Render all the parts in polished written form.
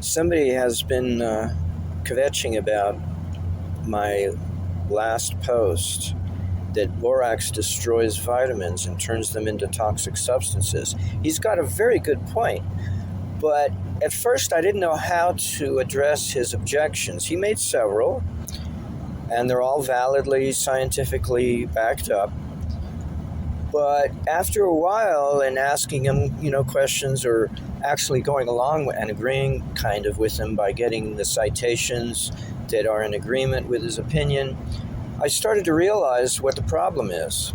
Somebody has been kvetching about my last post that borax destroys vitamins and turns them into toxic substances. He's got a very good point, but at first I didn't know how to address his objections. He made several, and they're all validly, scientifically backed up. But after a while, and asking him, questions, or actually going along and agreeing kind of with him by getting the citations that are in agreement with his opinion, I started to realize what the problem is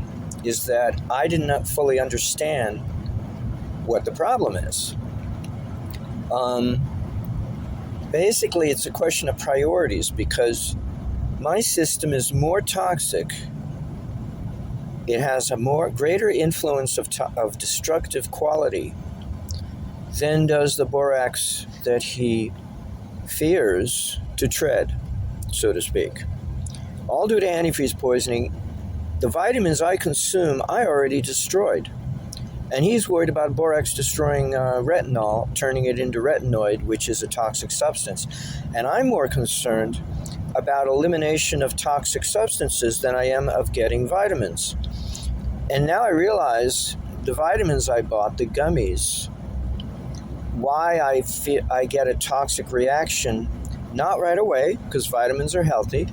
that I did not fully understand what the problem is. Basically, it's a question of priorities, because my system is more toxic. It has a greater influence of destructive quality than does the borax that he fears to tread, so to speak. All due to antifreeze poisoning. The vitamins I consume, I already destroyed. And he's worried about borax destroying retinol, turning it into retinoid, which is a toxic substance. And I'm more concerned about elimination of toxic substances than I am of getting vitamins. And now I realize the vitamins I bought, the gummies, why I get a toxic reaction, not right away, because vitamins are healthy,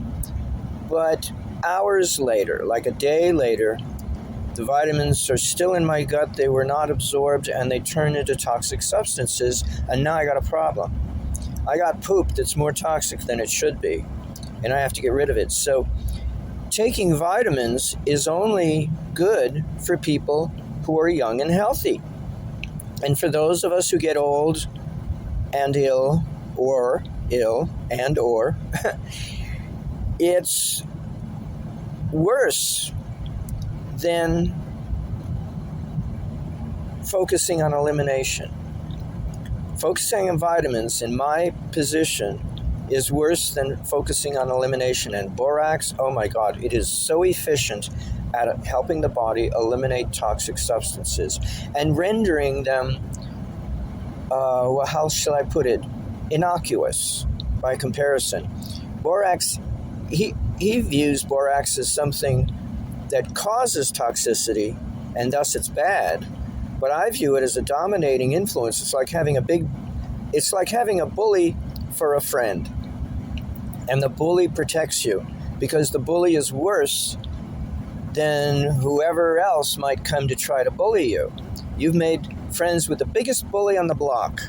but hours later, like a day later, the vitamins are still in my gut, they were not absorbed, and they turn into toxic substances, and now I got a problem. I got poop that's more toxic than it should be, and I have to get rid of it. So taking vitamins is only good for people who are young and healthy. And for those of us who get old and ill, or it's worse than focusing on elimination. Focusing on vitamins, in my position, is worse than focusing on elimination. And borax, oh my God, it is so efficient at helping the body eliminate toxic substances and rendering them, how shall I put it, innocuous by comparison. Borax, he views borax as something that causes toxicity, and thus it's bad. But I view it as a dominating influence. It's like having a bully for a friend. And the bully protects you, because the bully is worse than whoever else might come to try to bully you. You've made friends with the biggest bully on the block.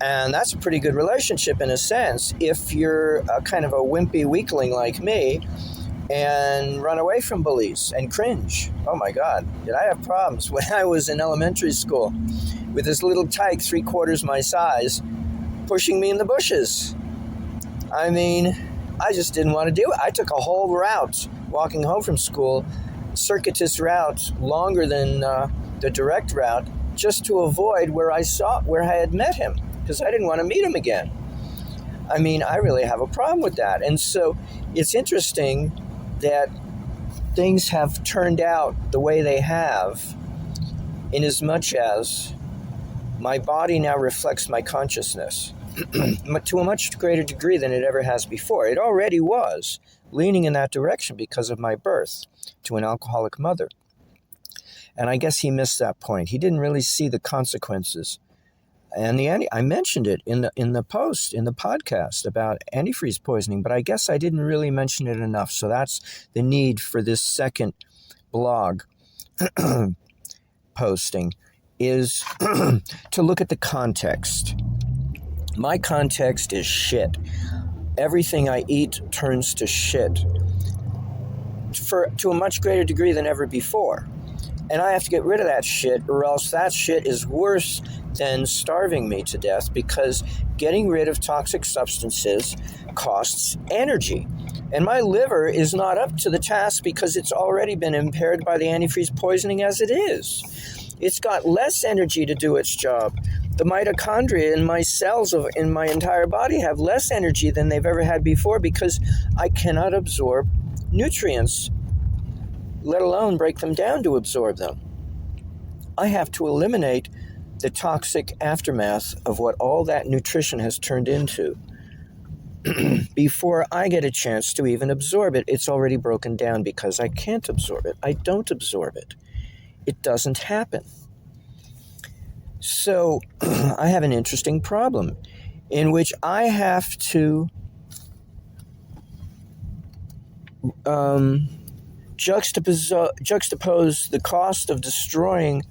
And that's a pretty good relationship in a sense, if you're a kind of a wimpy weakling like me and run away from bullies and cringe. Oh my God, did I have problems when I was in elementary school with this little tyke 3/4 my size pushing me in the bushes. I mean, I just didn't want to do it. I took a whole route walking home from school, circuitous route, longer than the direct route, just to avoid where I had met him, because I didn't want to meet him again. I mean, I really have a problem with that. And so it's interesting that things have turned out the way they have, in as much as my body now reflects my consciousness to a much greater degree than it ever has before. It already was leaning in that direction because of my birth to an alcoholic mother. And I guess he missed that point. He didn't really see the consequences. And I mentioned it in the post, in the podcast about antifreeze poisoning, but I guess I didn't really mention it enough. So that's the need for this second blog posting, is to look at the context. My context is shit. Everything I eat turns to shit to a much greater degree than ever before. And I have to get rid of that shit, or else that shit is worse than starving me to death, because getting rid of toxic substances costs energy. And my liver is not up to the task, because it's already been impaired by the antifreeze poisoning as it is. It's got less energy to do its job. The mitochondria in my cells in my entire body have less energy than they've ever had before, because I cannot absorb nutrients, let alone break them down to absorb them. I have to eliminate the toxic aftermath of what all that nutrition has turned into. Before I get a chance to even absorb it, it's already broken down because I can't absorb it. I don't absorb it. It doesn't happen. So I have an interesting problem in which I have to juxtapose the cost of destroying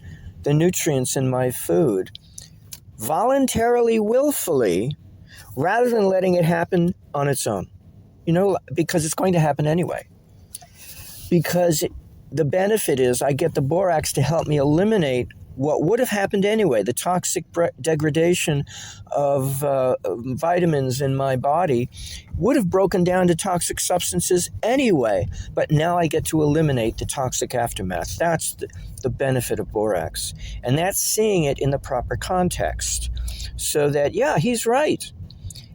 the nutrients in my food voluntarily, willfully, rather than letting it happen on its own. Because it's going to happen anyway. Because the benefit is I get the borax to help me eliminate what would have happened anyway. The toxic degradation of vitamins in my body would have broken down to toxic substances anyway, but now I get to eliminate the toxic aftermath. That's the benefit of borax. And that's seeing it in the proper context. So that, yeah, he's right.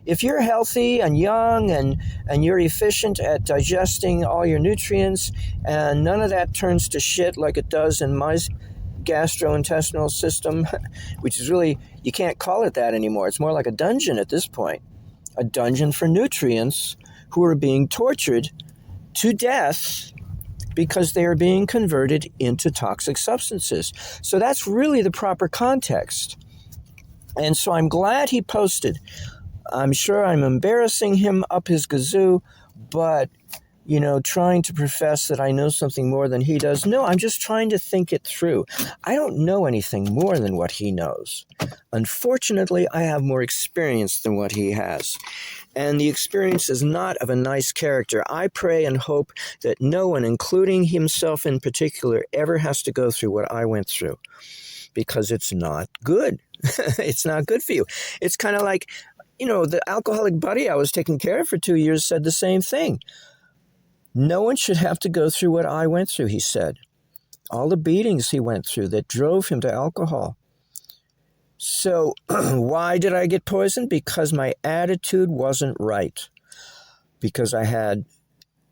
If you're healthy and young and you're efficient at digesting all your nutrients and none of that turns to shit like it does in my gastrointestinal system, which is really, you can't call it that anymore. It's more like a dungeon at this point. A dungeon for nutrients who are being tortured to death because they are being converted into toxic substances. So that's really the proper context. And so I'm glad he posted. I'm sure I'm embarrassing him up his gazoo, but, trying to profess that I know something more than he does. No, I'm just trying to think it through. I don't know anything more than what he knows. Unfortunately, I have more experience than what he has. And the experience is not of a nice character. I pray and hope that no one, including himself in particular, ever has to go through what I went through. Because it's not good. It's not good for you. It's kind of like, the alcoholic buddy I was taking care of for 2 years said the same thing. No one should have to go through what I went through, he said. All the beatings he went through that drove him to alcohol. So why did I get poisoned? Because my attitude wasn't right. Because I had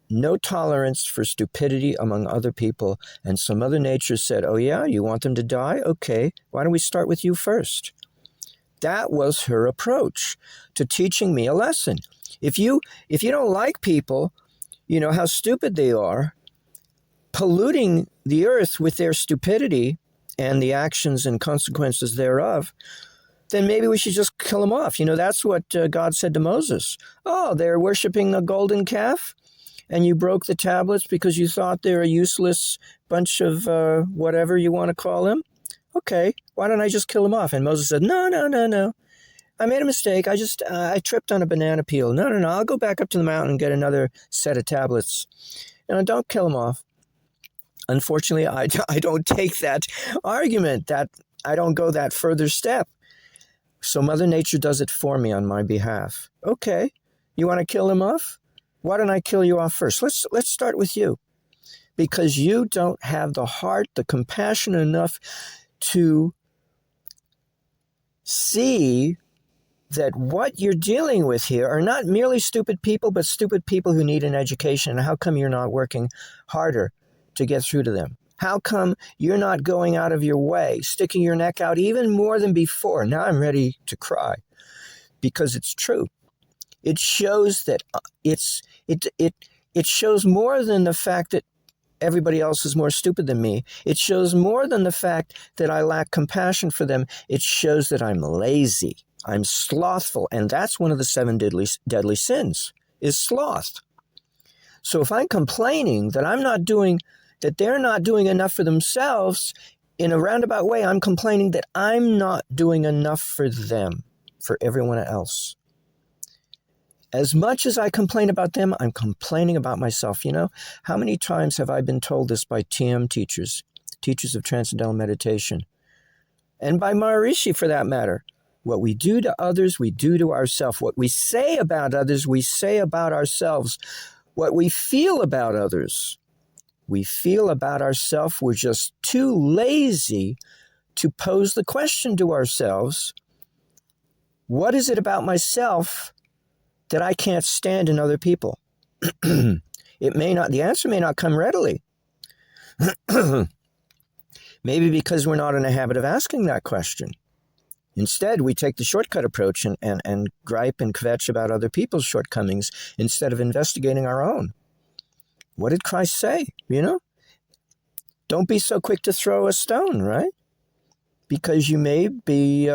no tolerance for stupidity among other people. And some other nature said, oh yeah, you want them to die? Okay, why don't we start with you first? That was her approach to teaching me a lesson. If you don't like people, how stupid they are, polluting the earth with their stupidity and the actions and consequences thereof, then maybe we should just kill them off. That's what God said to Moses. Oh, they're worshiping the golden calf, and you broke the tablets because you thought they're a useless bunch of whatever you want to call them. Okay, why don't I just kill them off? And Moses said, no. I made a mistake. I tripped on a banana peel. No. I'll go back up to the mountain and get another set of tablets. Don't kill them off. Unfortunately, I don't take that argument. That I don't go that further step. So Mother Nature does it for me on my behalf. Okay, you want to kill them off? Why don't I kill you off first? Let's start with you. Because you don't have the heart, the compassion enough to see that what you're dealing with here are not merely stupid people, but stupid people who need an education. And how come you're not working harder to get through to them? How come you're not going out of your way, sticking your neck out even more than before? Now I'm ready to cry because it's true. It shows that it shows more than the fact that everybody else is more stupid than me. It shows more than the fact that I lack compassion for them. It shows that I'm lazy. I'm slothful. And that's one of the 7 deadly sins, is sloth. So if I'm complaining that they're not doing enough for themselves, in a roundabout way, I'm complaining that I'm not doing enough for them, for everyone else. As much as I complain about them, I'm complaining about myself. How many times have I been told this by TM teachers of Transcendental Meditation, and by Maharishi for that matter? What we do to others, we do to ourselves. What we say about others, we say about ourselves. What we feel about others, we feel about ourselves. We're just too lazy to pose the question to ourselves, what is it about myself that I can't stand in other people? The answer may not come readily. Maybe because we're not in a habit of asking that question. Instead, we take the shortcut approach and gripe and kvetch about other people's shortcomings instead of investigating our own. What did Christ say? Don't be so quick to throw a stone, right? Because you may be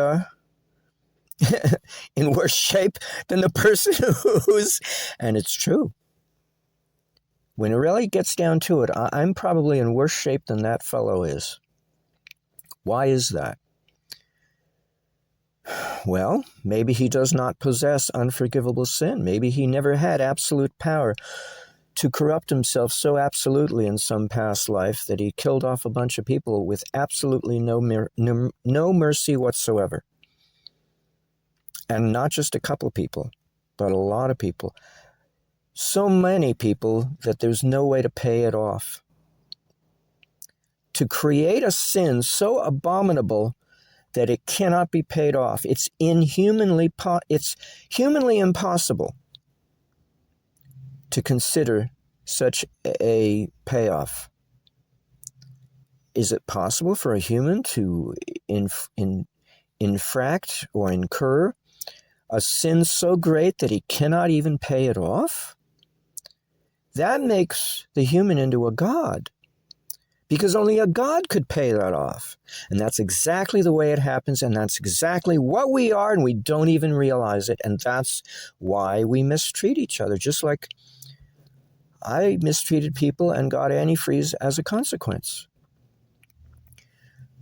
in worse shape than the person who's... And it's true. When it really gets down to it, I'm probably in worse shape than that fellow is. Why is that? Well, maybe he does not possess unforgivable sin. Maybe he never had absolute power to corrupt himself so absolutely in some past life that he killed off a bunch of people with absolutely no mercy whatsoever. And not just a couple people, but a lot of people. So many people that there's no way to pay it off. To create a sin so abominable that it cannot be paid off, it's humanly impossible to consider such a payoff. Is it possible for a human to infract or incur a sin so great that he cannot even pay it off? That makes the human into a god, because only a god could pay that off. And that's exactly the way it happens, and that's exactly what we are, and we don't even realize it. And that's why we mistreat each other, just like I mistreated people and got antifreeze as a consequence,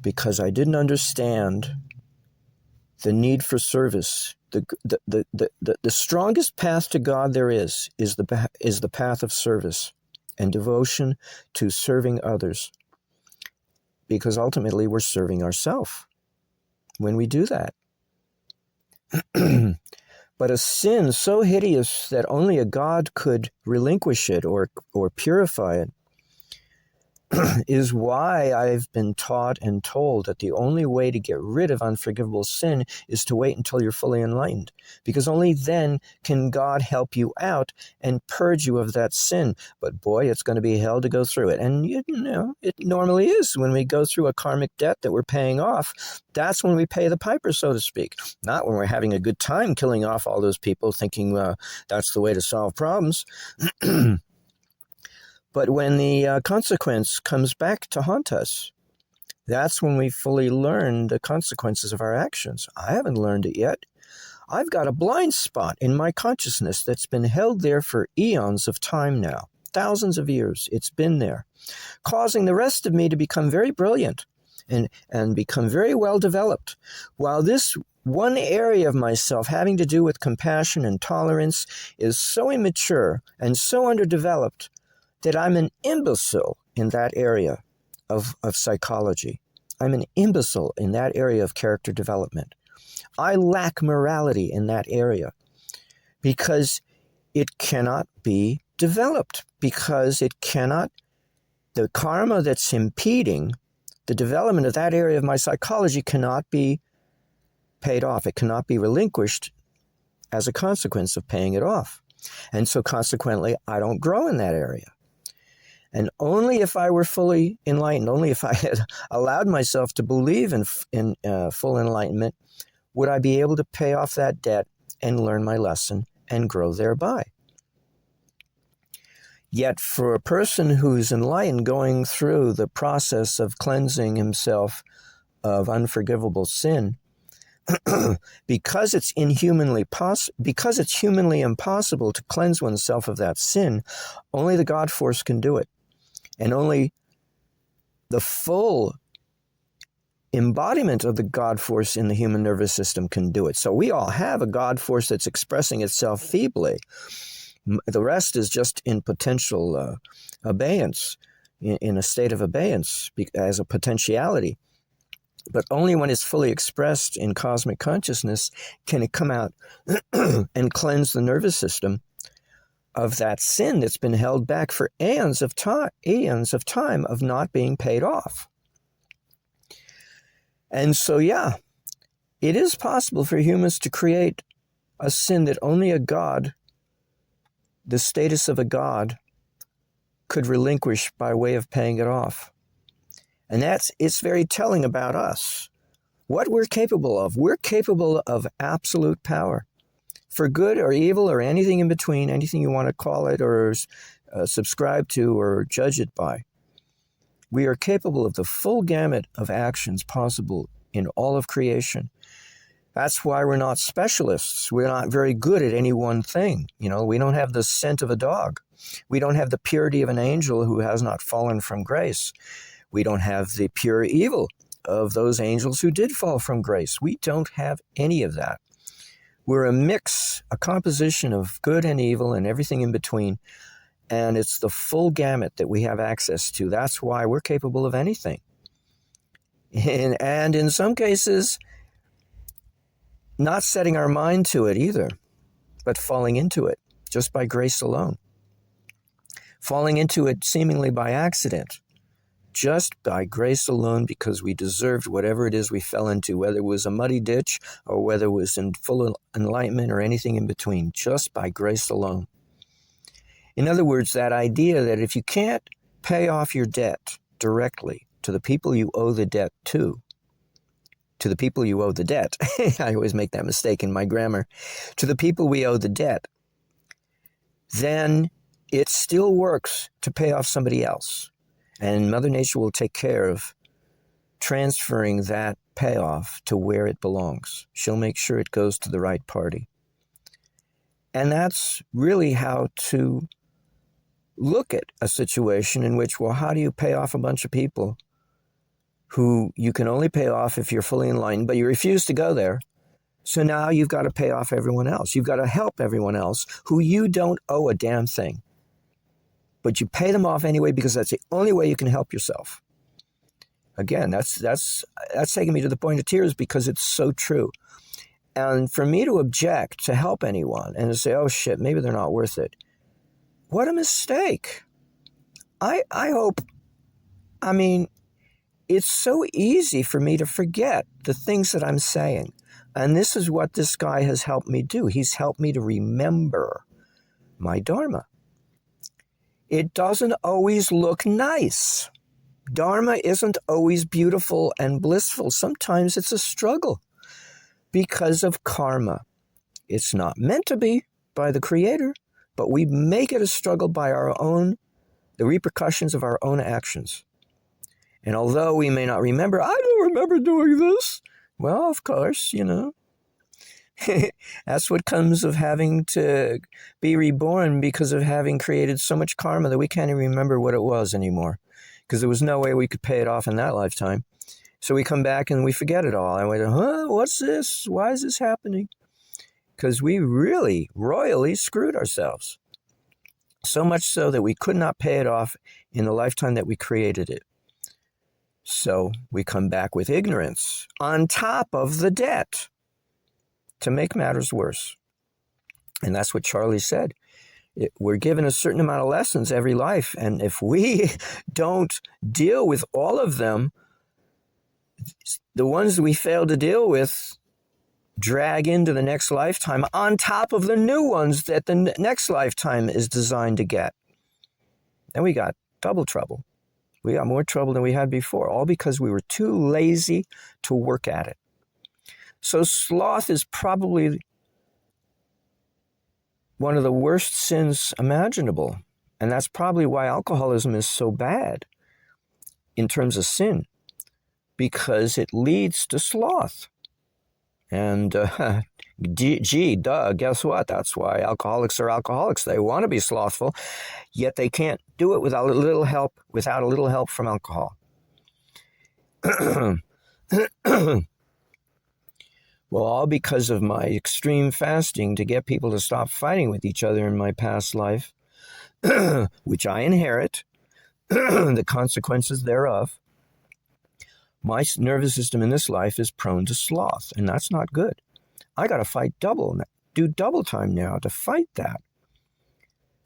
because I didn't understand the need for service. The strongest path to God there is the path of service and devotion to serving others, because ultimately we're serving ourselves when we do that. But a sin so hideous that only a God could relinquish it or purify it is why I've been taught and told that the only way to get rid of unforgivable sin is to wait until you're fully enlightened, because only then can God help you out and purge you of that sin. But boy, it's going to be hell to go through it. And it normally is. When we go through a karmic debt that we're paying off, that's when we pay the piper, so to speak. Not when we're having a good time killing off all those people thinking that's the way to solve problems. But when the consequence comes back to haunt us, that's when we fully learn the consequences of our actions. I haven't learned it yet. I've got a blind spot in my consciousness that's been held there for eons of time now. Thousands of years it's been there, causing the rest of me to become very brilliant and become very well developed, while this one area of myself having to do with compassion and tolerance is so immature and so underdeveloped that I'm an imbecile in that area of psychology. I'm an imbecile in that area of character development. I lack morality in that area because it cannot be developed, because the karma that's impeding the development of that area of my psychology cannot be paid off. It cannot be relinquished as a consequence of paying it off. And so consequently, I don't grow in that area. And only if I were fully enlightened, only if I had allowed myself to believe in full enlightenment, would I be able to pay off that debt and learn my lesson and grow thereby. Yet for a person who's enlightened, going through the process of cleansing himself of unforgivable sin, because it's humanly impossible to cleanse oneself of that sin, only the God force can do it. And only the full embodiment of the God force in the human nervous system can do it. So we all have a God force that's expressing itself feebly. The rest is just in potential abeyance, in a state of abeyance as a potentiality. But only when it's fully expressed in cosmic consciousness can it come out and cleanse the nervous system of that sin that's been held back for eons of time of not being paid off. And so, yeah, it is possible for humans to create a sin that only a God, the status of a God, could relinquish by way of paying it off. And it's very telling about us. what we're capable of. We're capable of absolute power for good or evil or anything in between, anything you want to call it or subscribe to or judge it by. We are capable of the full gamut of actions possible in all of creation. That's why we're not specialists. We're not very good at any one thing. You know, we don't have the scent of a dog. We don't have the purity of an angel who has not fallen from grace. We don't have the pure evil of those angels who did fall from grace. We don't have any of that. We're a mix, a composition of good and evil and everything in between. And it's the full gamut that we have access to. That's why we're capable of anything. And in some cases, not setting our mind to it either, but falling into it just by grace alone. Falling into it seemingly by accident, just by grace alone, because we deserved whatever it is we fell into, whether it was a muddy ditch or whether it was in full enlightenment or anything in between, just by grace alone. In other words, that idea that if you can't pay off your debt directly to the people you owe the debt to the people you owe the debt, I always make that mistake in my grammar, to the people we owe the debt, then it still works to pay off somebody else. And Mother Nature will take care of transferring that payoff to where it belongs. She'll make sure it goes to the right party. And that's really how to look at a situation in which, well, how do you pay off a bunch of people who you can only pay off if you're fully enlightened, but you refuse to go there? So now you've got to pay off everyone else. You've got to help everyone else who you don't owe a damn thing. But you pay them off anyway because that's the only way you can help yourself. Again, that's taking me to the point of tears because it's so true. And for me to object to help anyone and to say, oh shit, maybe they're not worth it. What a mistake. I hope, it's so easy for me to forget the things that I'm saying. And this is what this guy has helped me do. He's helped me to remember my Dharma. It doesn't always look nice. Dharma isn't always beautiful and blissful. Sometimes it's a struggle because of karma. It's not meant to be by the Creator, but we make it a struggle by the repercussions of our own actions. And although we may not remember, I don't remember doing this. Well, of course, that's what comes of having to be reborn because of having created so much karma that we can't even remember what it was anymore because there was no way we could pay it off in that lifetime. So we come back and we forget it all. And we go, what's this? Why is this happening? Because we really royally screwed ourselves. So much so that we could not pay it off in the lifetime that we created it. So we come back with ignorance on top of the debt to make matters worse. And that's what Charlie said. We're given a certain amount of lessons every life. And if we don't deal with all of them, the ones we fail to deal with drag into the next lifetime on top of the new ones that the next lifetime is designed to get. And we got double trouble. We got more trouble than we had before, all because we were too lazy to work at it. So sloth is probably one of the worst sins imaginable. And that's probably why alcoholism is so bad in terms of sin, because it leads to sloth. And guess what? That's why alcoholics are alcoholics. They want to be slothful, yet they can't do it without a little help from alcohol. Well, all because of my extreme fasting to get people to stop fighting with each other in my past life, which I inherit, the consequences thereof. My nervous system in this life is prone to sloth, and that's not good. I got to fight do double time now to fight that,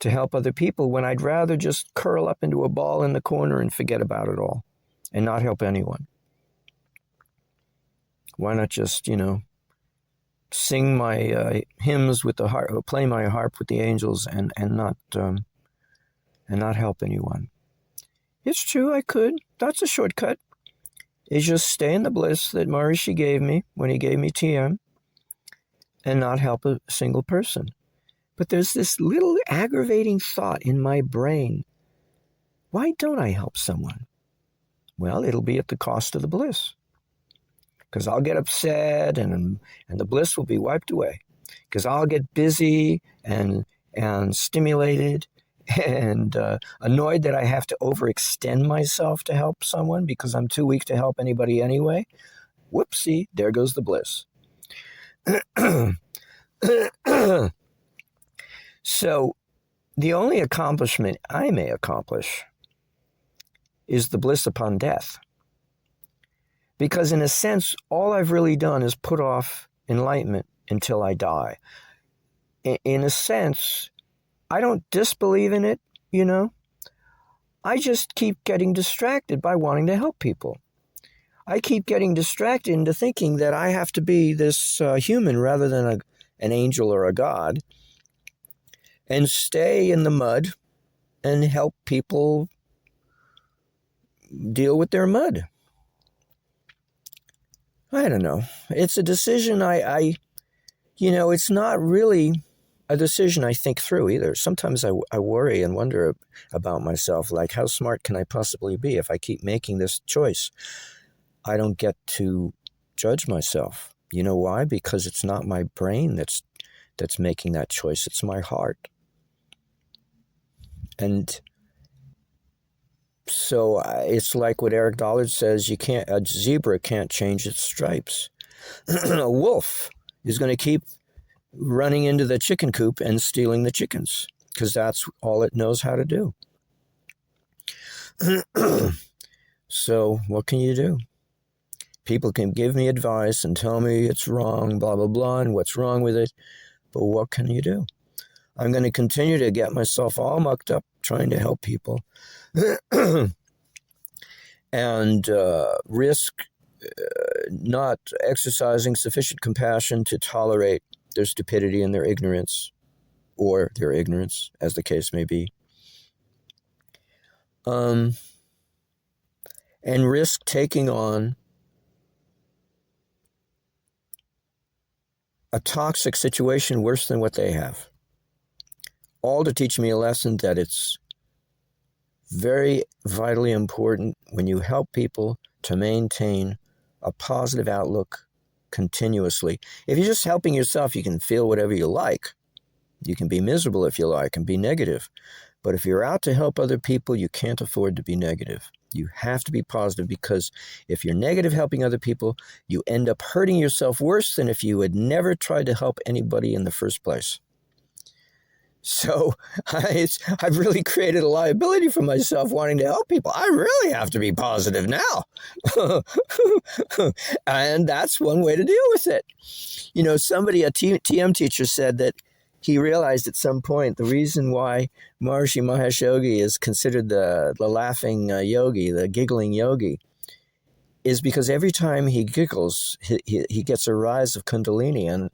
to help other people when I'd rather just curl up into a ball in the corner and forget about it all and not help anyone. Why not just, sing my hymns with the harp, play my harp with the angels and not help anyone? It's true, I could. That's a shortcut. is just stay in the bliss that Maharishi gave me when he gave me TM and not help a single person. But there's this little aggravating thought in my brain. Why don't I help someone? Well, it'll be at the cost of the bliss. Because I'll get upset and the bliss will be wiped away. Because I'll get busy and stimulated and annoyed that I have to overextend myself to help someone because I'm too weak to help anybody anyway. Whoopsie, there goes the bliss. So the only accomplishment I may accomplish is the bliss upon death. Because in a sense, all I've really done is put off enlightenment until I die. In a sense, I don't disbelieve in it, you know. I just keep getting distracted by wanting to help people. I keep getting distracted into thinking that I have to be this human rather than an angel or a god and stay in the mud and help people deal with their mud. I don't know. It's a decision it's not really a decision I think through either. Sometimes I worry and wonder about myself, like how smart can I possibly be if I keep making this choice? I don't get to judge myself. You know why? Because it's not my brain that's making that choice. It's my heart. And so it's like what Eric Dollard says, a zebra can't change its stripes. A wolf is going to keep running into the chicken coop and stealing the chickens because that's all it knows how to do. So what can you do? People can give me advice and tell me it's wrong, blah, blah, blah, and what's wrong with it. But what can you do? I'm going to continue to get myself all mucked up trying to help people and risk not exercising sufficient compassion to tolerate their stupidity and their ignorance, or their ignorance, as the case may be. And risk taking on a toxic situation worse than what they have. All to teach me a lesson that it's very vitally important when you help people to maintain a positive outlook continuously. If you're just helping yourself, you can feel whatever you like. You can be miserable if you like and be negative. But if you're out to help other people, you can't afford to be negative. You have to be positive, because if you're negative helping other people, you end up hurting yourself worse than if you had never tried to help anybody in the first place. So I've really created a liability for myself wanting to help people. I really have to be positive now. And that's one way to deal with it. You know, a TM teacher said that he realized at some point the reason why Maharishi Mahesh Yogi is considered the laughing yogi, the giggling yogi, is because every time he giggles, he gets a rise of Kundalini.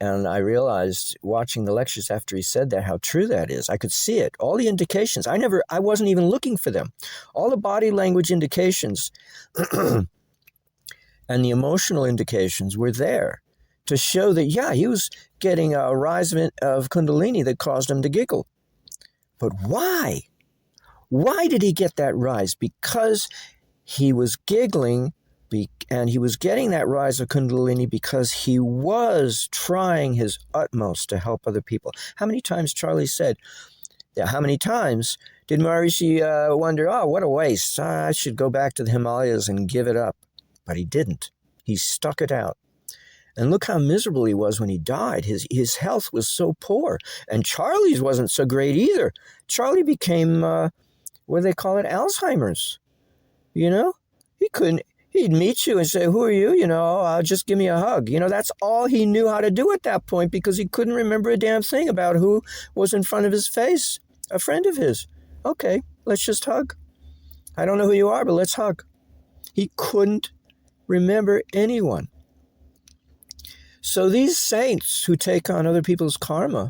And I realized watching the lectures after he said that how true that is. I could see it. All the indications. I wasn't even looking for them. All the body language indications and the emotional indications were there to show that, yeah, he was getting a rise of Kundalini that caused him to giggle. But why? Why did he get that rise? Because he was giggling, and he was getting that rise of Kundalini because he was trying his utmost to help other people. How many times, Charlie said, how many times did Maharishi wonder, oh, what a waste. I should go back to the Himalayas and give it up. But he didn't. He stuck it out. And look how miserable he was when he died. His health was so poor. And Charlie's wasn't so great either. Charlie became, what do they call it, Alzheimer's. You know? He'd meet you and say, who are you? You know, just give me a hug. You know, that's all he knew how to do at that point, because he couldn't remember a damn thing about who was in front of his face, a friend of his. Okay, let's just hug. I don't know who you are, but let's hug. He couldn't remember anyone. So these saints who take on other people's karma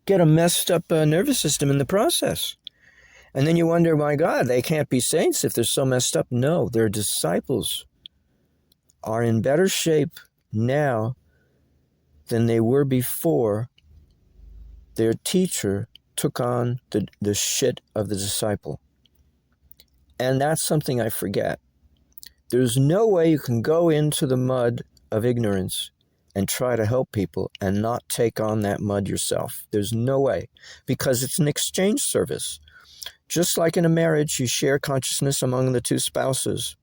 get a messed up nervous system in the process. And then you wonder, my God, they can't be saints if they're so messed up. No, their disciples are in better shape now than they were before their teacher took on the shit of the disciple. And that's something I forget. There's no way you can go into the mud of ignorance and try to help people and not take on that mud yourself. There's no way, because it's an exchange service. Just like in a marriage, you share consciousness among the two spouses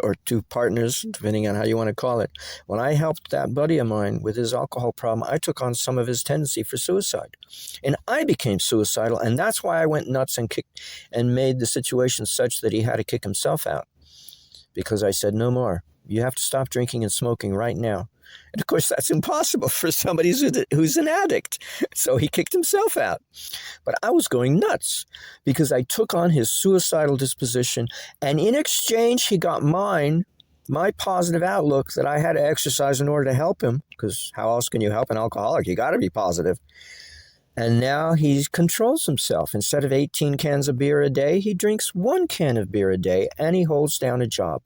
or two partners, depending on how you want to call it. When I helped that buddy of mine with his alcohol problem, I took on some of his tendency for suicide. And I became suicidal, and that's why I went nuts and made the situation such that he had to kick himself out. Because I said, no more. You have to stop drinking and smoking right now. And of course, that's impossible for somebody who's an addict. So he kicked himself out. But I was going nuts because I took on his suicidal disposition. And in exchange, he got my positive outlook that I had to exercise in order to help him. Because how else can you help an alcoholic? You got to be positive. And now he controls himself. Instead of 18 cans of beer a day, he drinks 1 can of beer a day, and he holds down a job.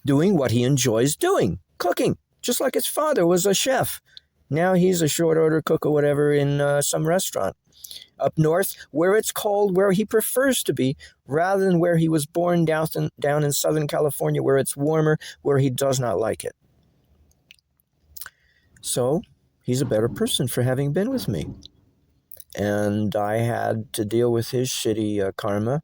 Doing what he enjoys doing, cooking, just like his father was a chef. Now he's a short order cook or whatever in some restaurant up north where it's cold, where he prefers to be, rather than where he was born down in Southern California, where it's warmer, where he does not like it. So he's a better person for having been with me. And I had to deal with his shitty karma.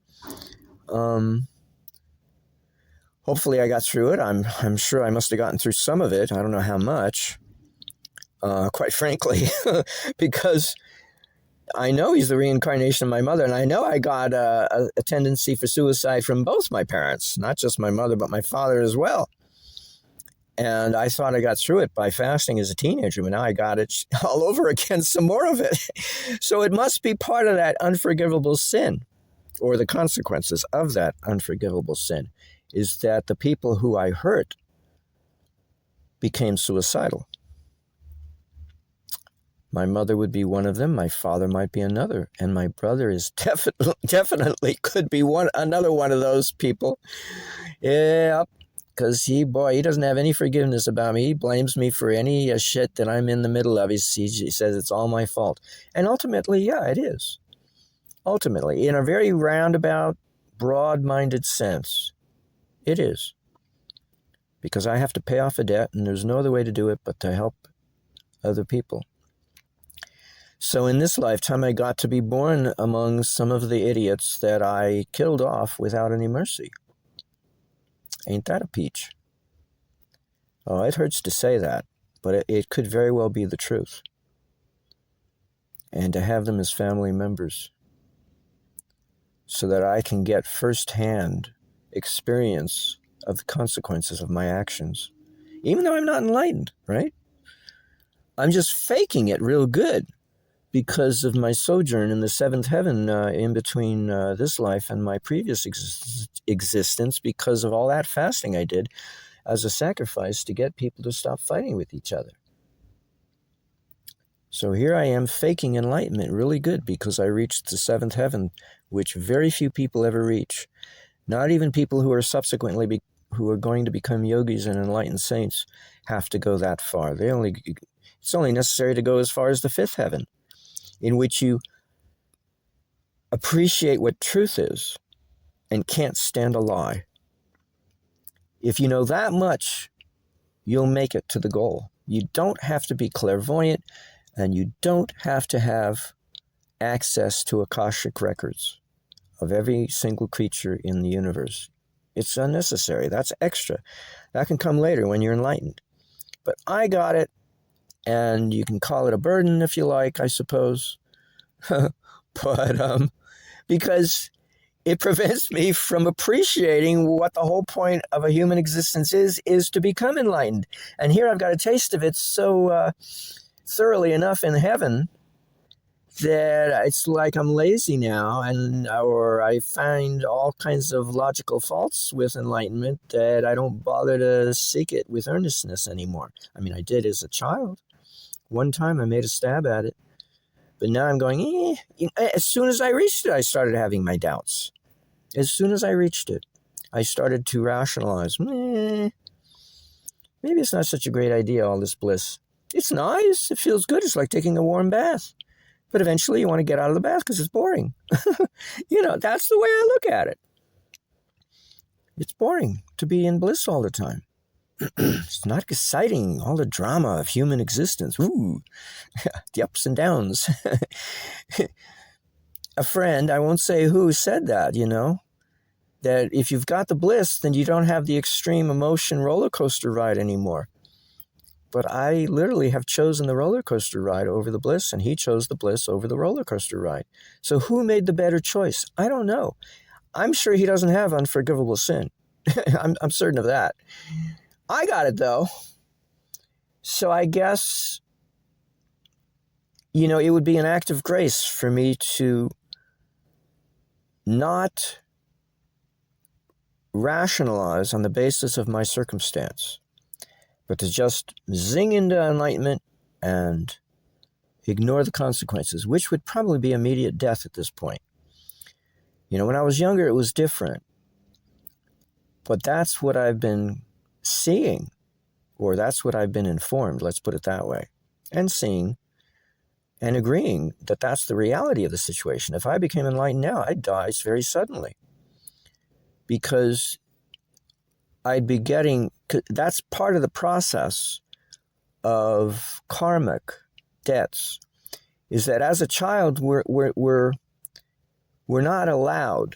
Hopefully I got through it. I'm sure I must have gotten through some of it. I don't know how much, quite frankly, because I know he's the reincarnation of my mother, and I know I got a tendency for suicide from both my parents, not just my mother, but my father as well. And I thought I got through it by fasting as a teenager, but now I got it all over again, some more of it. So it must be part of that unforgivable sin, or the consequences of that unforgivable sin, is that the people who I hurt became suicidal. My mother would be one of them. My father might be another. And my brother is definitely could be another one of those people. Yeah, because he doesn't have any forgiveness about me. He blames me for any shit that I'm in the middle of. He says it's all my fault. And ultimately, yeah, it is. Ultimately, in a very roundabout, broad-minded sense, it is. Because I have to pay off a debt, and there's no other way to do it but to help other people. So in this lifetime, I got to be born among some of the idiots that I killed off without any mercy. Ain't that a peach? Oh, it hurts to say that, but it could very well be the truth. And to have them as family members so that I can get firsthand experience of the consequences of my actions, even though I'm not enlightened, right? I'm just faking it real good because of my sojourn in the seventh heaven in between this life and my previous existence, because of all that fasting I did as a sacrifice to get people to stop fighting with each other. So here I am faking enlightenment really good because I reached the seventh heaven, which very few people ever reach. Not even people who are subsequently who are going to become yogis and enlightened saints have to go that far. It's only necessary to go as far as the fifth heaven, in which you appreciate what truth is and can't stand a lie. If you know that much, you'll make it to the goal. You don't have to be clairvoyant, and you don't have to have access to Akashic records of every single creature in the universe. It's unnecessary. That's extra. That can come later when you're enlightened. But I got it, and you can call it a burden if you like, I suppose. But because it prevents me from appreciating what the whole point of a human existence is to become enlightened. And here I've got a taste of it so thoroughly enough in heaven that it's like I'm lazy now, or I find all kinds of logical faults with enlightenment that I don't bother to seek it with earnestness anymore. I mean, I did as a child. One time I made a stab at it, But now I'm going, as soon as I reached it, I started having my doubts. As soon as I reached it, I started to rationalize, maybe it's not such a great idea, all this bliss. It's nice. It feels good. It's like taking a warm bath. But eventually you want to get out of the bath because it's boring. That's the way I look at it. It's boring to be in bliss all the time. It's not exciting, all the drama of human existence. Ooh, the ups and downs. A friend, I won't say who, said that, that if you've got the bliss, then you don't have the extreme emotion roller coaster ride anymore. But I literally have chosen the roller coaster ride over the bliss, and he chose the bliss over the roller coaster ride. So who made the better choice? I don't know. I'm sure he doesn't have unforgivable sin. I'm certain of that. I got it, though. So I guess, it would be an act of grace for me to not rationalize on the basis of my circumstance, but to just zing into enlightenment and ignore the consequences, which would probably be immediate death at this point. When I was younger, it was different. But that's what I've been seeing, or that's what I've been informed, let's put it that way, and seeing and agreeing that that's the reality of the situation. If I became enlightened now, I'd die very suddenly, because I'd be getting, that's part of the process of karmic debts, is that as a child, we're not allowed,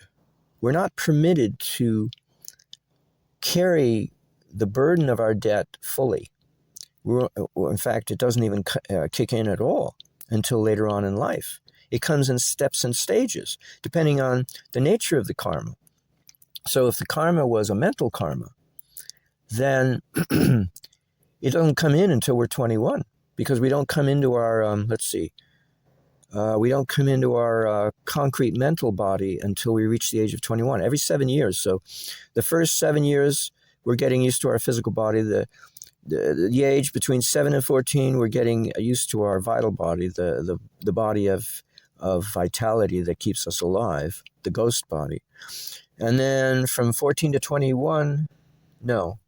we're not permitted to carry the burden of our debt fully. In fact, it doesn't even kick in at all until later on in life. It comes in steps and stages, depending on the nature of the karma. So if the karma was a mental karma, then it doesn't come in until we're 21, because we don't come into our, we don't come into our concrete mental body until we reach the age of 21, every 7 years. So the first 7 years, we're getting used to our physical body. The age between 7 and 14, we're getting used to our vital body, the body of vitality that keeps us alive, the ghost body. And then from 14 to 21, no.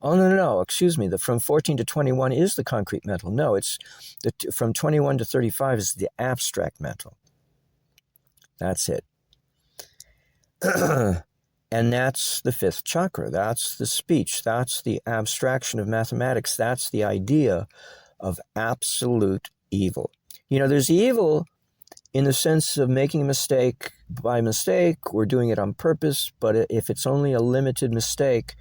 Oh, no, excuse me. From 14 to 21 is the concrete mental. No, it's from 21 to 35 is the abstract mental. That's it. And that's the fifth chakra. That's the speech. That's the abstraction of mathematics. That's the idea of absolute evil. There's evil in the sense of making a mistake by mistake or doing it on purpose. But if it's only a limited mistake,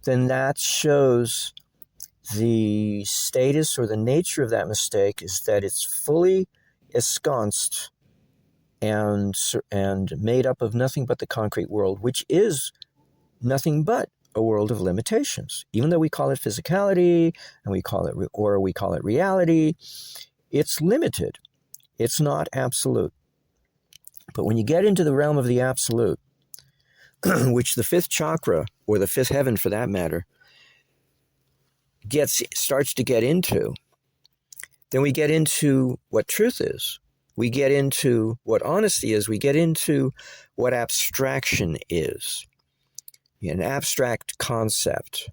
then that shows the status or the nature of that mistake is that it's fully ensconced and made up of nothing but the concrete world, which is nothing but a world of limitations. Even though we call it physicality and we call it reality, it's limited. It's not absolute. But when you get into the realm of the absolute, which the fifth chakra, or the fifth heaven for that matter, starts to get into, then we get into what truth is. We get into what honesty is. We get into what abstraction is. An abstract concept,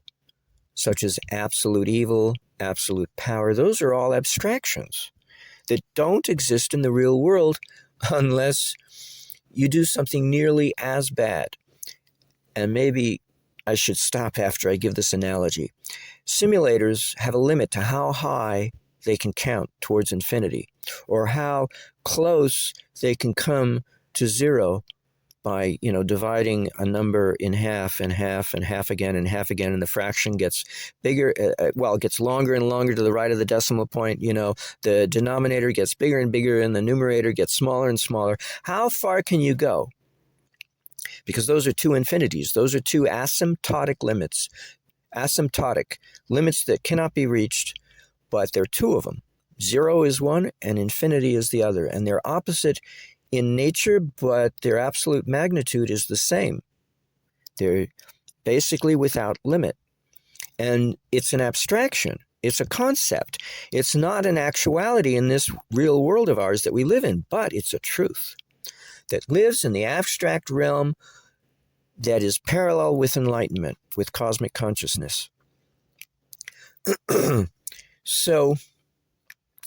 such as absolute evil, absolute power, those are all abstractions that don't exist in the real world unless you do something nearly as bad. And maybe I should stop after I give this analogy. Simulators have a limit to how high they can count towards infinity, or how close they can come to zero by, dividing a number in half and half and half again and half again, and the fraction gets bigger, it gets longer and longer to the right of the decimal point. The denominator gets bigger and bigger and the numerator gets smaller and smaller. How far can you go? Because those are two infinities. Those are two asymptotic limits. Asymptotic limits that cannot be reached, but there are two of them. Zero is one and infinity is the other. And they're opposite in nature, but their absolute magnitude is the same. They're basically without limit. And it's an abstraction. It's a concept. It's not an actuality in this real world of ours that we live in, but it's a truth that lives in the abstract realm that is parallel with enlightenment, with cosmic consciousness. So,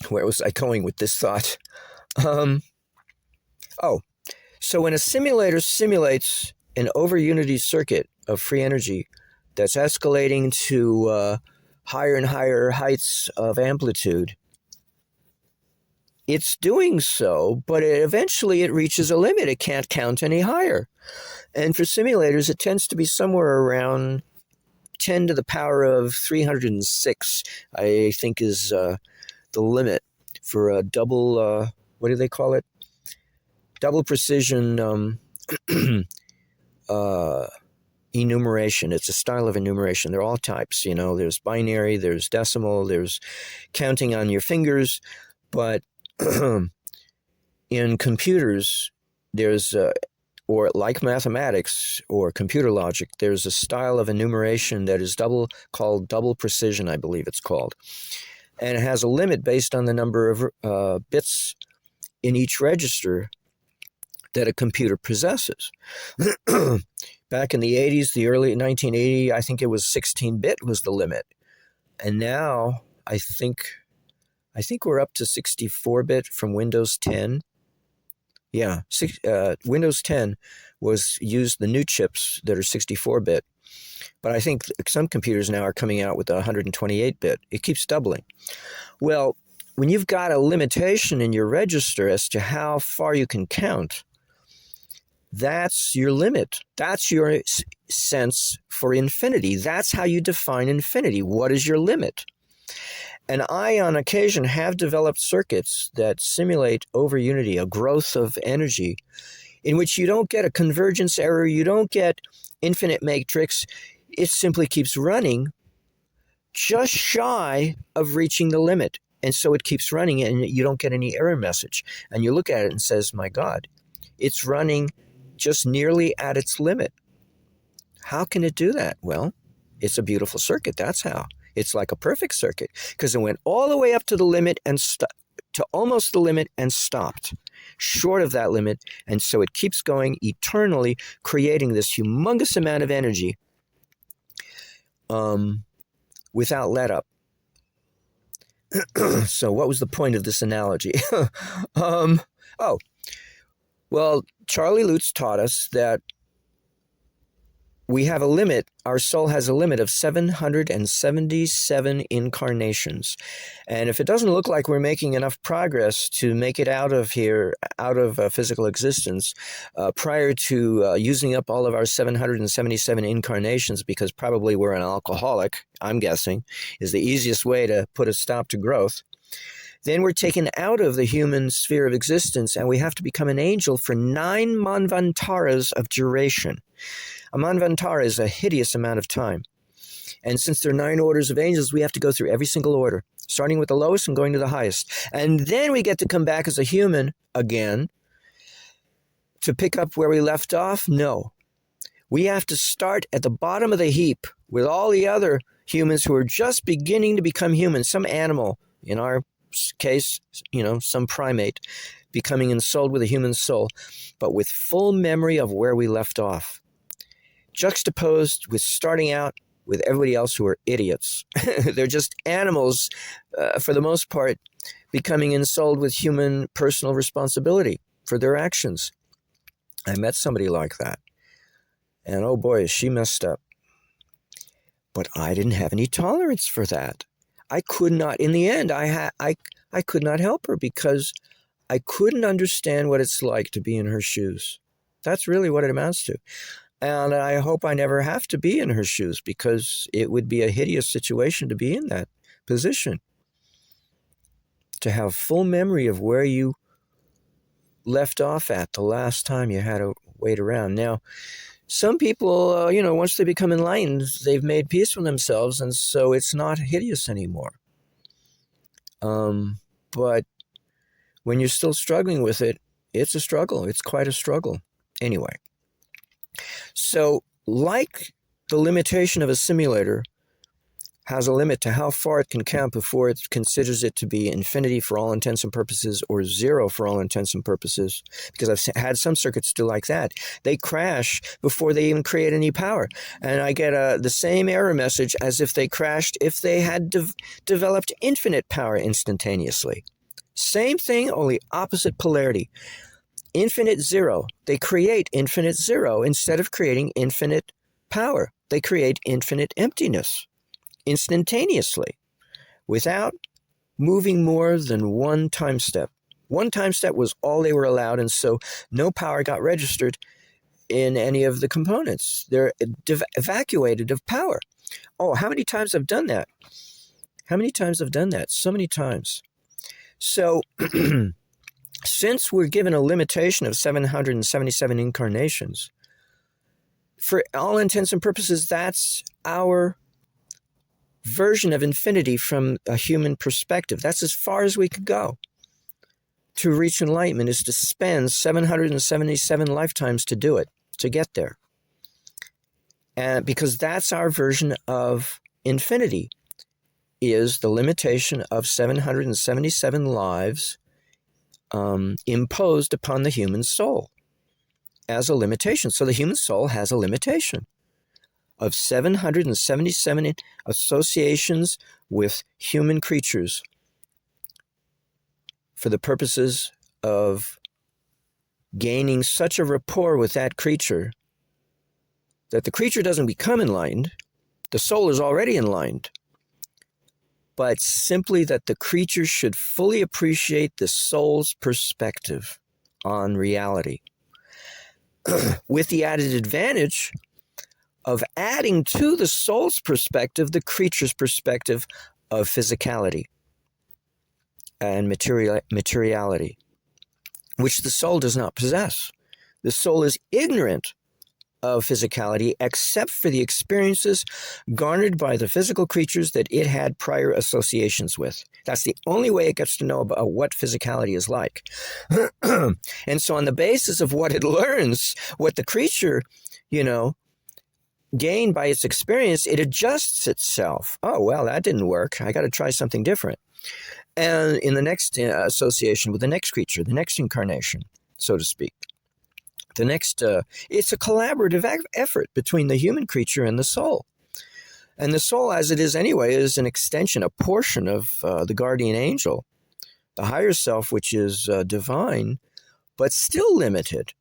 where was I going with this thought? So when a simulator simulates an over-unity circuit of free energy that's escalating to higher and higher heights of amplitude, it's doing so, but eventually it reaches a limit. It can't count any higher. And for simulators, it tends to be somewhere around 10 to the power of 306, I think is the limit for a double, what do they call it? Double precision enumeration. It's a style of enumeration. There are all types, there's binary, there's decimal, there's counting on your fingers, but in computers, there's, or like mathematics or computer logic, there's a style of enumeration that is called double precision, I believe it's called. And it has a limit based on the number of bits in each register that a computer possesses. Back in the 80s, the early 1980, I think it was 16-bit was the limit. And now I think we're up to 64-bit from Windows 10. Yeah, Windows 10 used the new chips that are 64-bit. But I think some computers now are coming out with 128-bit. It keeps doubling. Well, when you've got a limitation in your register as to how far you can count, that's your limit. That's your sense for infinity. That's how you define infinity. What is your limit? And I, on occasion, have developed circuits that simulate over unity, a growth of energy, in which you don't get a convergence error, you don't get infinite matrix. It simply keeps running just shy of reaching the limit. And so it keeps running and you don't get any error message. And you look at it and says, my God, it's running just nearly at its limit. How can it do that? Well, it's a beautiful circuit. That's how. It's like a perfect circuit because it went all the way up to the limit and to almost the limit and stopped short of that limit. And so it keeps going eternally, creating this humongous amount of energy without let up. So what was the point of this analogy? Well, Charlie Lutz taught us that we have a limit. Our soul has a limit of 777 incarnations. And if it doesn't look like we're making enough progress to make it out of here, out of physical existence, prior to using up all of our 777 incarnations, because probably we're an alcoholic, I'm guessing, is the easiest way to put a stop to growth, then we're taken out of the human sphere of existence and we have to become an angel for 9 manvantaras of duration. A manvantara is a hideous amount of time. And since there are 9 orders of angels, we have to go through every single order, starting with the lowest and going to the highest. And then we get to come back as a human again to pick up where we left off? No. We have to start at the bottom of the heap with all the other humans who are just beginning to become human, some animal, in our case, some primate, becoming ensouled with a human soul, but with full memory of where we left off. Juxtaposed with starting out with everybody else who are idiots. They're just animals, for the most part, becoming ensouled with human personal responsibility for their actions. I met somebody like that. And oh boy, is she messed up. But I didn't have any tolerance for that. I could not, in the end, I could not help her because I couldn't understand what it's like to be in her shoes. That's really what it amounts to. And I hope I never have to be in her shoes because it would be a hideous situation to be in that position. To have full memory of where you left off at the last time you had to wait around. Now, some people, once they become enlightened, they've made peace with themselves, and so it's not hideous anymore. But when you're still struggling with it, it's a struggle. It's quite a struggle. Anyway. So, like the limitation of a simulator, has a limit to how far it can count before it considers it to be infinity for all intents and purposes, or zero for all intents and purposes, because I've had some circuits do like that. They crash before they even create any power. And I get the same error message as if they crashed if they had developed infinite power instantaneously. Same thing, only opposite polarity. Infinite zero. They create infinite zero instead of creating infinite power. They create infinite emptiness instantaneously without moving more than one time step. One time step was all they were allowed, and so no power got registered in any of the components. They're evacuated of power. Oh, how many times I've done that? How many times I've done that? So many times. So since we're given a limitation of 777 incarnations, for all intents and purposes, that's our version of infinity from a human perspective. That's as far as we could go. To reach enlightenment is to spend 777 lifetimes to do it, to get there. And because that's our version of infinity, is the limitation of 777 lives imposed upon the human soul as a limitation. So the human soul has a limitation of 777 associations with human creatures for the purposes of gaining such a rapport with that creature that the creature doesn't become enlightened, the soul is already enlightened, but simply that the creature should fully appreciate the soul's perspective on reality, with the added advantage of adding to the soul's perspective the creature's perspective of physicality and materiality, which the soul does not possess. The soul is ignorant of physicality except for the experiences garnered by the physical creatures that it had prior associations with. That's the only way it gets to know about what physicality is like. And so on the basis of what it learns, what the creature, gained by its experience, it adjusts itself. Oh, well, that didn't work. I got to try something different. And in the next association with the next creature, the next incarnation, so to speak, it's a collaborative effort between the human creature and the soul. And the soul, as it is anyway, is an extension, a portion of the guardian angel, the higher self, which is divine, but still limited,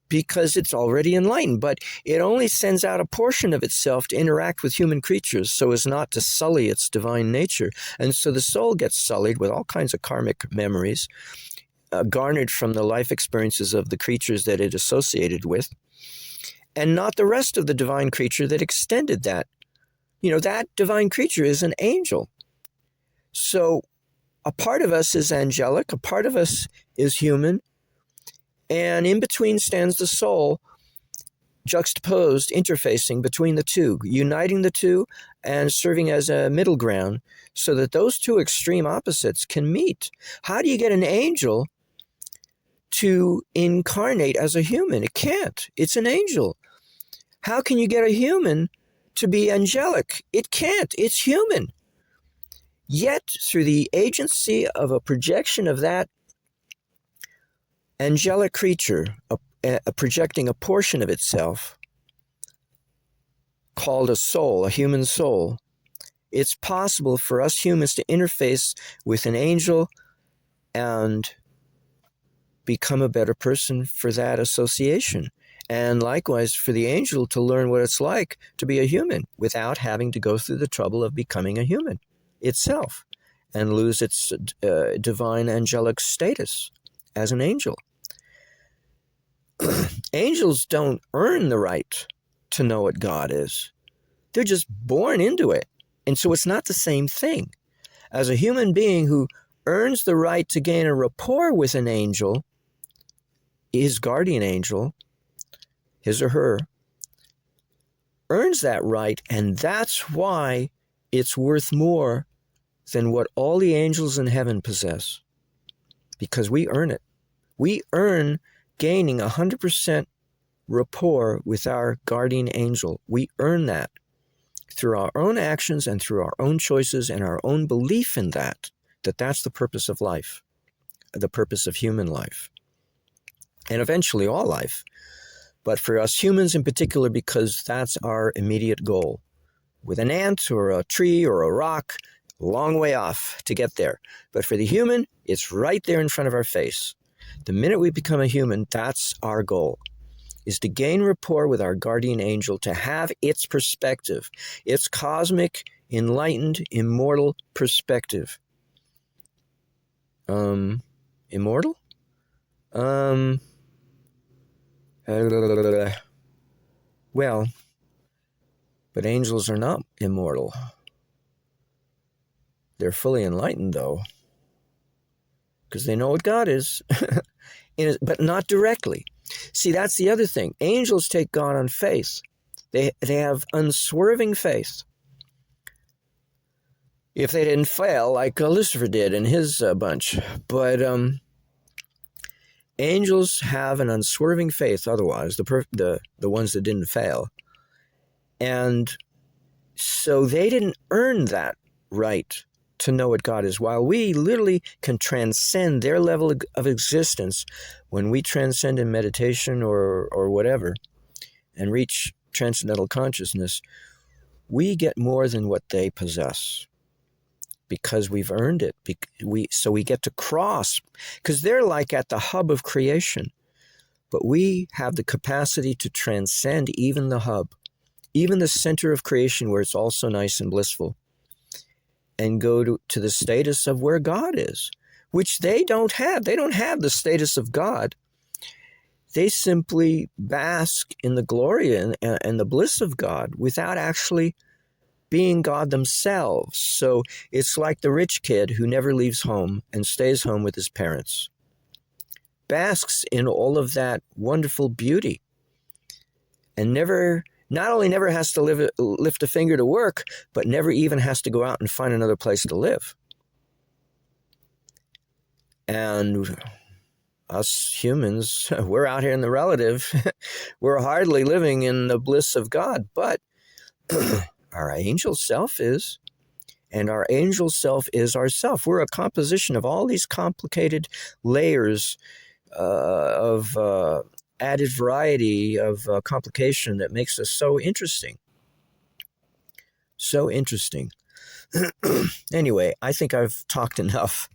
because it's already enlightened, but it only sends out a portion of itself to interact with human creatures so as not to sully its divine nature. And so the soul gets sullied with all kinds of karmic memories garnered from the life experiences of the creatures that it associated with, and not the rest of the divine creature that extended that. That divine creature is an angel. So a part of us is angelic, a part of us is human, and in between stands the soul, juxtaposed, interfacing between the two, uniting the two and serving as a middle ground so that those two extreme opposites can meet. How do you get an angel to incarnate as a human? It can't. It's an angel. How can you get a human to be angelic? It can't. It's human. Yet, through the agency of a projection of that angelic creature, projecting a portion of itself, called a soul, a human soul, it's possible for us humans to interface with an angel and become a better person for that association. And likewise, for the angel to learn what it's like to be a human without having to go through the trouble of becoming a human itself and lose its divine angelic status as an angel. Angels don't earn the right to know what God is. They're just born into it. And so it's not the same thing. As a human being who earns the right to gain a rapport with an angel, his guardian angel, his or her, earns that right, and that's why it's worth more than what all the angels in heaven possess, because we earn it. We earn gaining 100% rapport with our guardian angel. We earn that through our own actions and through our own choices and our own belief in that's the purpose of life, the purpose of human life, and eventually all life. But for us humans in particular, because that's our immediate goal. With an ant or a tree or a rock, a long way off to get there. But for the human, it's right there in front of our face. The minute we become a human, that's our goal, is to gain rapport with our guardian angel, to have its perspective, its cosmic, enlightened, immortal perspective. Immortal? Well, but angels are not immortal. They're fully enlightened, though, because they know what God is, but not directly. See, that's the other thing. Angels take God on faith. They have unswerving faith. If they didn't fail, like Lucifer did in his bunch. But angels have an unswerving faith otherwise, the ones that didn't fail. And so they didn't earn that right to know what God is, while we literally can transcend their level of existence when we transcend in meditation or whatever and reach transcendental consciousness. We get more than what they possess because we've earned it. So we get to cross, because they're like at the hub of creation, but we have the capacity to transcend even the hub, even the center of creation where it's all so nice and blissful, and go to the status of where God is, which they don't have. They don't have the status of God. They simply bask in the glory and the bliss of God without actually being God themselves. So it's like the rich kid who never leaves home and stays home with his parents, basks in all of that wonderful beauty, and not only never has to lift a finger to work, but never even has to go out and find another place to live. And us humans, we're out here in the relative. We're hardly living in the bliss of God, but our angel self is, and our angel self is ourself. We're a composition of all these complicated layers of added variety of complication that makes us so interesting. So interesting. Anyway, I think I've talked enough.